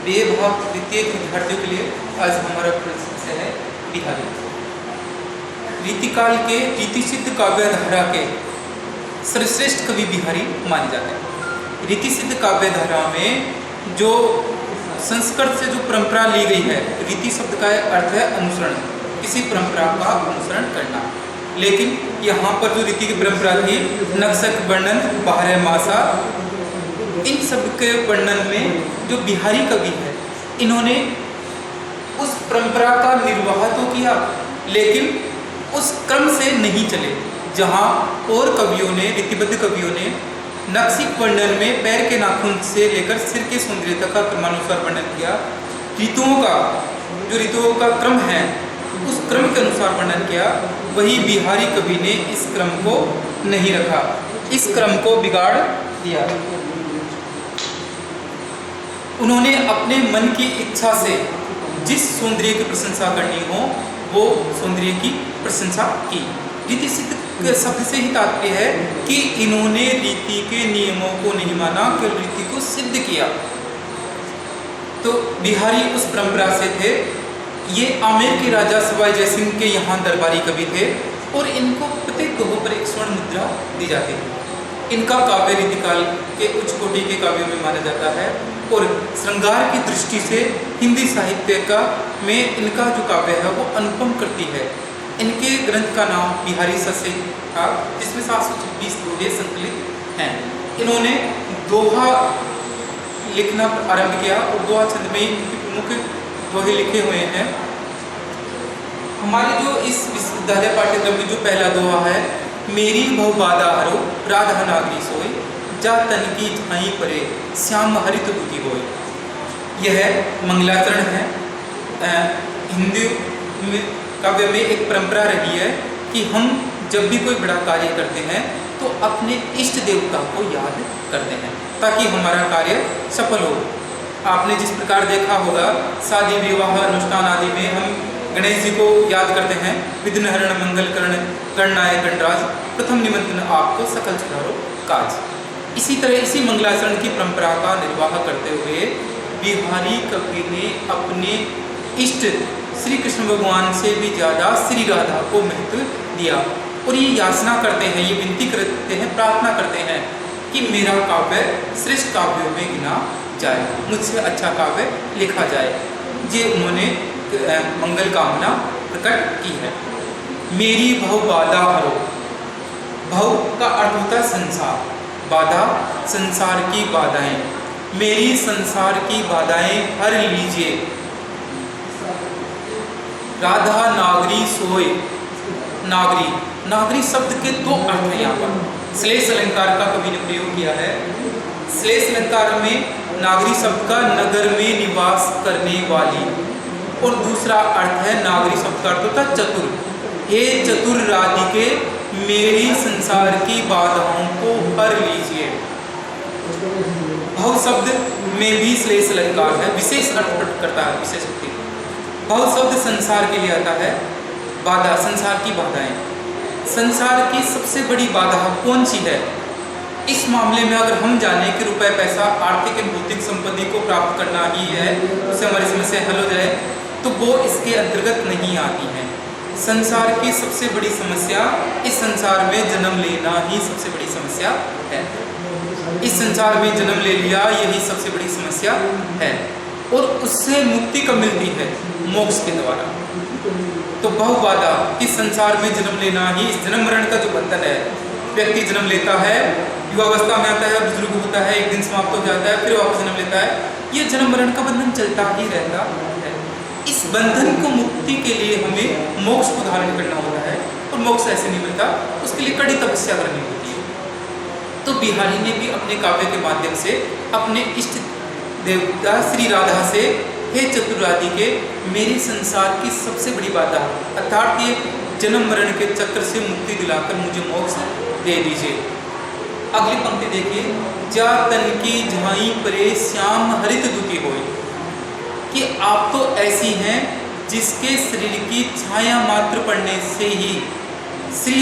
बेभाग तृतीय विद्यार्थियों के लिए आज हमारा विषय है बिहारी। रीतिकाल के रीतिसिद्ध काव्य धारा के सर्वश्रेष्ठ कवि बिहारी माने जाते हैं। रीतिसिद्ध काव्य धारा में जो संस्कृत से जो परंपरा ली गई है, रीति शब्द का अर्थ है अनुसरण, किसी परंपरा का अनुसरण करना। लेकिन यहाँ पर जो रीति की परंपरा थी, नक्शक वर्णन, बारह मासा, इन सब के वर्णन में जो बिहारी कवि है, इन्होंने उस परंपरा का निर्वाह तो किया, लेकिन उस क्रम से नहीं चले। जहाँ और कवियों ने, रीतिबद्ध कवियों ने नक्शिक वर्णन में पैर के नाखून से लेकर सिर के सौंदर्य तक का क्रमानुसार वर्णन किया। ऋतुओं का क्रम है, उस क्रम के अनुसार वर्णन किया। वही बिहारी कवि ने इस क्रम को नहीं रखा, इस क्रम को बिगाड़ दिया। उन्होंने अपने मन की इच्छा से जिस सौंदर्य की प्रशंसा करनी हो, वो सौंदर्य की प्रशंसा की। रीति सिद्ध शब्द से ही तात्पर्य है कि इन्होंने रीति के नियमों को नहीं माना, केवल रीति को सिद्ध किया। तो बिहारी उस परंपरा से थे। ये आमेर के राजा सवाई जयसिंह के यहाँ दरबारी कवि थे और इनको प्रत्येक दोहों पर एक स्वर्ण मुद्रा दी जाती है। इनका काव्य रीतिकाल के उच्च कोटि के काव्यों में माना जाता है और श्रृंगार की दृष्टि से हिंदी साहित्य का में इनका जो काव्य है वो अनुपम करती है। इनके ग्रंथ का नाम बिहारी सस्य था, जिसमें 726 दोहे संकलित हैं। इन्होंने दोहा लिखना आरंभ किया और दोहा छंद में इनके प्रमुख दोहे लिखे हुए हैं। हमारे जो इस विश्वविद्यालय पाठ्यक्रम में जो पहला दोहा है, मेरी भव बाधा हरो राधा नागरी सोई, जा तन की झाई परे श्याम हरित दुखी होय। यह मंगलाचरण है। हिंदी काव्य में एक परंपरा रही है कि हम जब भी कोई बड़ा कार्य करते हैं तो अपने इष्ट देवता को याद करते हैं ताकि हमारा कार्य सफल हो। आपने जिस प्रकार देखा होगा, शादी विवाह अनुष्ठान आदि में हम गणेश जी को याद करते हैं, विघ्नहरण मंगल करण गणनाय गणराज, प्रथम निमंत्रण आपको सकल सुधारो काज। इसी तरह इसी मंगलाचरण की परंपरा का निर्वाह करते हुए बिहारी कवि ने अपने इष्ट श्री कृष्ण भगवान से भी ज़्यादा श्री राधा को महत्व दिया और ये याचना करते हैं, ये विनती करते हैं, प्रार्थना करते हैं कि मेरा काव्य श्रेष्ठ काव्यों में गिना जाए, मुझसे अच्छा काव्य लिखा जाए। ये उन्होंने मंगल कामना प्रकट की है। मेरी भव बाधा हरो, भव का अर्थ होता है संसार, बाधा संसार की बाधाएं, मेरी संसार की बाधाएं हर लीजिए। राधा नागरी सोए, नागरी, नागरी शब्द के दो अर्थ हैं यहाँ पर। श्लेष अलंकार का कवि ने प्रयोग किया है। श्लेष अलंकार में नागरी शब्द का नगर में निवास करने वाली, और दूसरा अर्थ है नागरी शब्द का अर्थ होता है चतुर। हे चतुर राधिके मेरी संसार की बाधाओं को हर लीजिए। भव शब्द में भी श्लेष अलंकार है, विशेष अर्थ प्रकट करता है, विशेष होती है। भव शब्द संसार के लिए आता है, बाधा संसार की बाधाएं। संसार की सबसे बड़ी बाधा कौन सी है? इस मामले में अगर हम जाने कि रुपए पैसा आर्थिक और भौतिक संपत्ति को प्राप्त करना ही है, उससे हमारी समस्या हल हो जाए, तो वो इसके अंतर्गत नहीं आती है। संसार की सबसे बड़ी समस्या, इस संसार में जन्म लेना ही सबसे बड़ी समस्या है। इस संसार में जन्म ले लिया, यही सबसे बड़ी समस्या है और उससे मुक्ति कब मिलती है? मोक्ष के द्वारा। तो बहुबाधा, इस संसार में जन्म लेना ही, इस जन्म मरण का जो बंधन है, व्यक्ति जन्म लेता है, युवावस्था में आता है, बुजुर्ग होता है, एक दिन समाप्त हो जाता है, फिर वापस जन्म लेता है, ये जन्म मरण का बंधन चलता ही रहता है। इस बंधन को मुक्ति के लिए हमें मोक्ष को धारण करना होता है और मोक्ष ऐसे नहीं मिलता, उसके लिए कड़ी तपस्या करनी होती है। तो बिहारी ने भी अपने काव्य के माध्यम से अपने इष्ट देवता श्री राधा से, हे चतुर राधिके मेरी संसार की सबसे बड़ी बाधा, अर्थात ये जन्म मरण के चक्र से मुक्ति दिलाकर मुझे मोक्ष दे दीजिए। अगली पंक्ति देखिए, जा तन की झाई परे श्याम हरित दुखी होए, कि आप तो ऐसी हैं जिसके शरीर की छाया मात्र पड़ने से ही श्री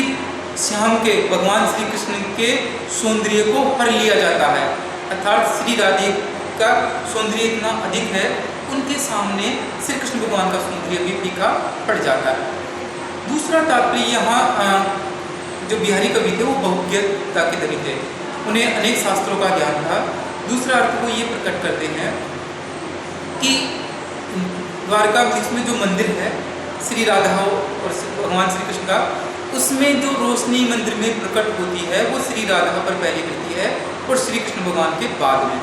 श्याम के, भगवान श्री कृष्ण के सौंदर्य को हर लिया जाता है। अर्थात श्री राधिका का सौंदर्य इतना अधिक है, उनके सामने श्री कृष्ण भगवान का सौंदर्य भी फीका पड़ जाता है। दूसरा तात्पर्य यहाँ जो बिहारी कवि थे वो बहुज्ञता के कवि थे, उन्हें अनेक शास्त्रों का ज्ञान था। दूसरा अर्थ वो ये प्रकट करते हैं कि द्वारकाधीश में जो मंदिर है श्री राधा और भगवान श्री कृष्ण का, उसमें जो रोशनी मंदिर में प्रकट होती है वो श्री राधा पर पहले गिरती है और श्री कृष्ण भगवान के बाद में।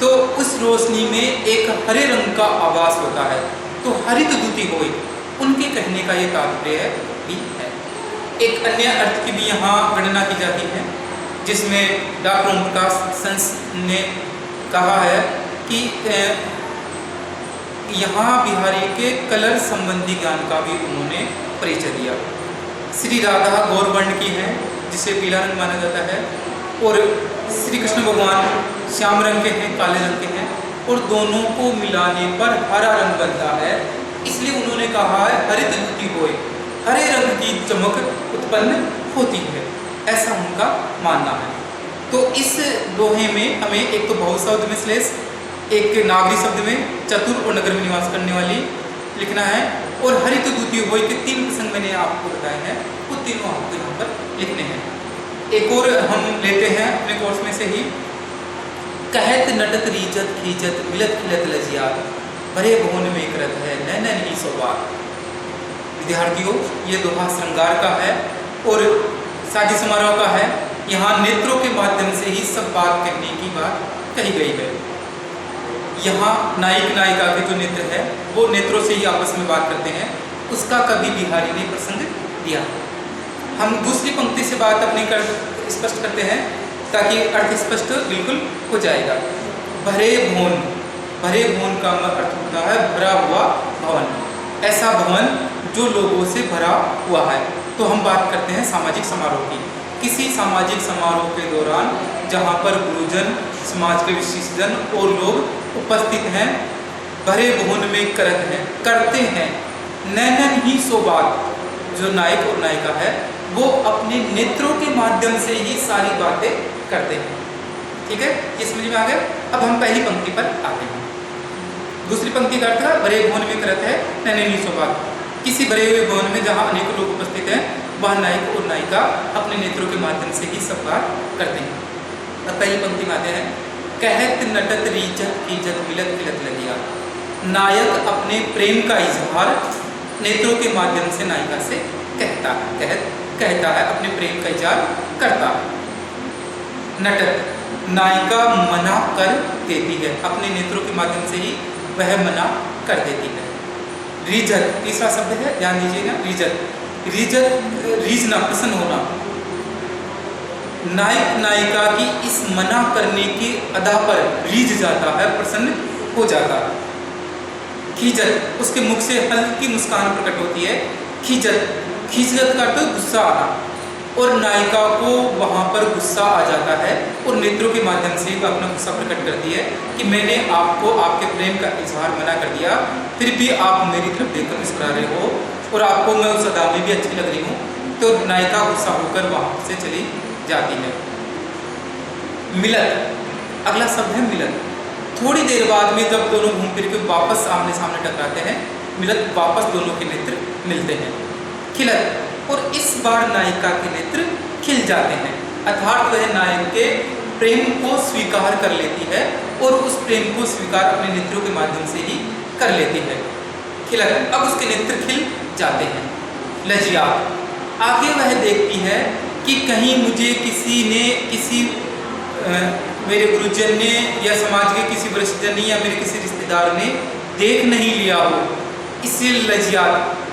तो उस रोशनी में एक हरे रंग का आभास होता है, तो हरित द्युति होई, उनके कहने का ये तात्पर्य भी है। एक अन्य अर्थ की भी यहाँ गणना की जाती है, जिसमें डॉक्टर ओम प्रकाश संस ने कहा है कि यहाँ बिहारी के कलर संबंधी ज्ञान का भी उन्होंने परिचय दिया। श्री राधा गौर वर्ण की है, जिसे पीला रंग माना जाता है, और श्री कृष्ण भगवान श्याम रंग के हैं, काले रंग के हैं, और दोनों को मिलाने पर हरा रंग बनता है। इसलिए उन्होंने कहा है हरित द्युति होए, हरे रंग की चमक उत्पन्न होती है, ऐसा उनका मानना है। तो इस दोहे में हमें एक तो बहु शब्द में श्लेष, एक नागरी शब्द में चतुर और नगर में निवास करने वाली लिखना है, और हरित द्युति होए के 3 प्रसंग मैंने आपको बताए हैं, वो तीनों आपको यहाँ पर लिखने हैं। एक और हम लेते हैं अपने कोर्स में से ही, कहत नटत रीजत खीजत मिलत खिलत लजियात, भरे भुवन में करत है नैनन ही सौबात। विद्यार्थियों, ये दोहा श्रृंगार का है और शादी समारोह का है। यहाँ नेत्रों के माध्यम से ही सब बात कहने की बात कही गई है। यहाँ नायक नायिका के जो नेत्र है वो नेत्रों से ही आपस में बात करते हैं, उसका कभी बिहारी ने प्रसंग दिया। हम दूसरी पंक्ति से बात अपनी स्पष्ट करते हैं ताकि अर्थ स्पष्ट बिल्कुल हो जाएगा। भरे भवन, भरे भवन का अर्थ होता है भरा हुआ भवन, ऐसा भवन जो लोगों से भरा हुआ है। तो हम बात करते हैं सामाजिक समारोह की। किसी सामाजिक समारोह के दौरान जहाँ पर गुरुजन, समाज के विशिष्टजन और लोग उपस्थित हैं, भरे भवन में करते हैं नैनन ही सो बात, जो नायक और नायिका है वो अपने नेत्रों के माध्यम से ही सारी बातें करते हैं। ठीक है, ये समझ में आ गया। अब हम पहली पंक्ति पर आते हैं। दूसरी पंक्ति का अर्थ है भरे भवन में करते हैं नैनन ही सो बात। किसी भरे हुए भवन में जहाँ अनेक लोग उपस्थित हैं, वह नायक और नायिका अपने नेत्रों के माध्यम से ही सब बात करते हैं। अब पहली पंक्ति में आते हैं, कहत नटत रीजत इज्जत मिलत मिलत लगिया। नायक अपने प्रेम का इजहार नेत्रों के माध्यम से नायिका से कहता है, कहता है, अपने प्रेम का इजहार करता है। नटत, नायिका मना कर देती है, अपने नेत्रों के माध्यम से ही वह मना कर देती है। रीजत, तीसरा शब्द है, ध्यान दीजिएगा। रीजत, रीजत रीजना, प्रसन्न होना। नायक नायिका की इस मना करने की अदा पर रीझ जाता है, प्रसन्न हो जाता है। खीजत, उसके मुख से हल्की मुस्कान प्रकट होती है। खीजत, खीजत का तो गुस्सा आना, और नायिका को वहाँ पर गुस्सा आ जाता है और नेत्रों के माध्यम से वह अपना गुस्सा प्रकट करती है कि मैंने आपको आपके प्रेम का इजहार मना कर दिया, फिर भी आप मेरी तरफ देखकर मुस्कुरा रहे हो और आपको मैं उस अदा में भी अच्छी लग रही हूँ। तो नायिका गुस्सा होकर वहाँ से चली जाती है। मिलन, अगला शब्द है मिलन। थोड़ी देर बाद में जब दोनों घूम फिर के वापस आमने सामने टकराते हैं, मिलन, वापस दोनों के नेत्र मिलते हैं। खिलत, और इस बार नायिका के नेत्र खिल जाते हैं, अर्थात वह नायक के प्रेम को स्वीकार कर लेती है और उस प्रेम को स्वीकार अपने नेत्रों के माध्यम से ही कर लेती है। खिलत, अब उसके नेत्र खिल जाते हैं। लजिया, आगे वह देखती है कि कहीं मुझे किसी ने मेरे गुरुजन ने या समाज के किसी वरिष्ठजन ने या मेरे किसी रिश्तेदार ने देख नहीं लिया हो, इसलिए लज्जा,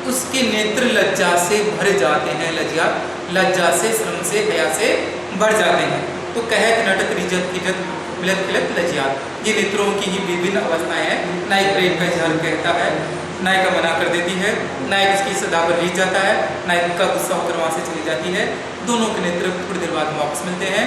उसके नेत्र लज्जा से भर जाते हैं। लज्जा, लज्जा से, शर्म से, हया से भर जाते हैं। तो कहत नटत रीजत खीजत मिलत खिलत लज्जा, ये नेत्रों की ही विभिन्न अवस्थाएं हैं। नायक प्रेम का इजहार कहता है, नायिका मना कर देती है, नायक उसकी सदा पर रीझ जाता है, नायिका गुस्सा होकर वहाँ से चली जाती है। दोनों के नेत्र थोड़ी देर बाद वापस मिलते हैं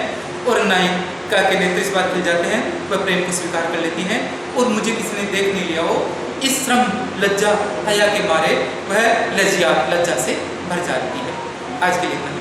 और नायिका के नेत्र इस बात मिल जाते हैं, वह प्रेम को स्वीकार कर लेती हैं और मुझे किसी ने देख नहीं लिया हो, इस श्रम, लज्जा, हया के मारे वह लज्जा, लज्जा से भर जाती है। आज के लिए इतना ही।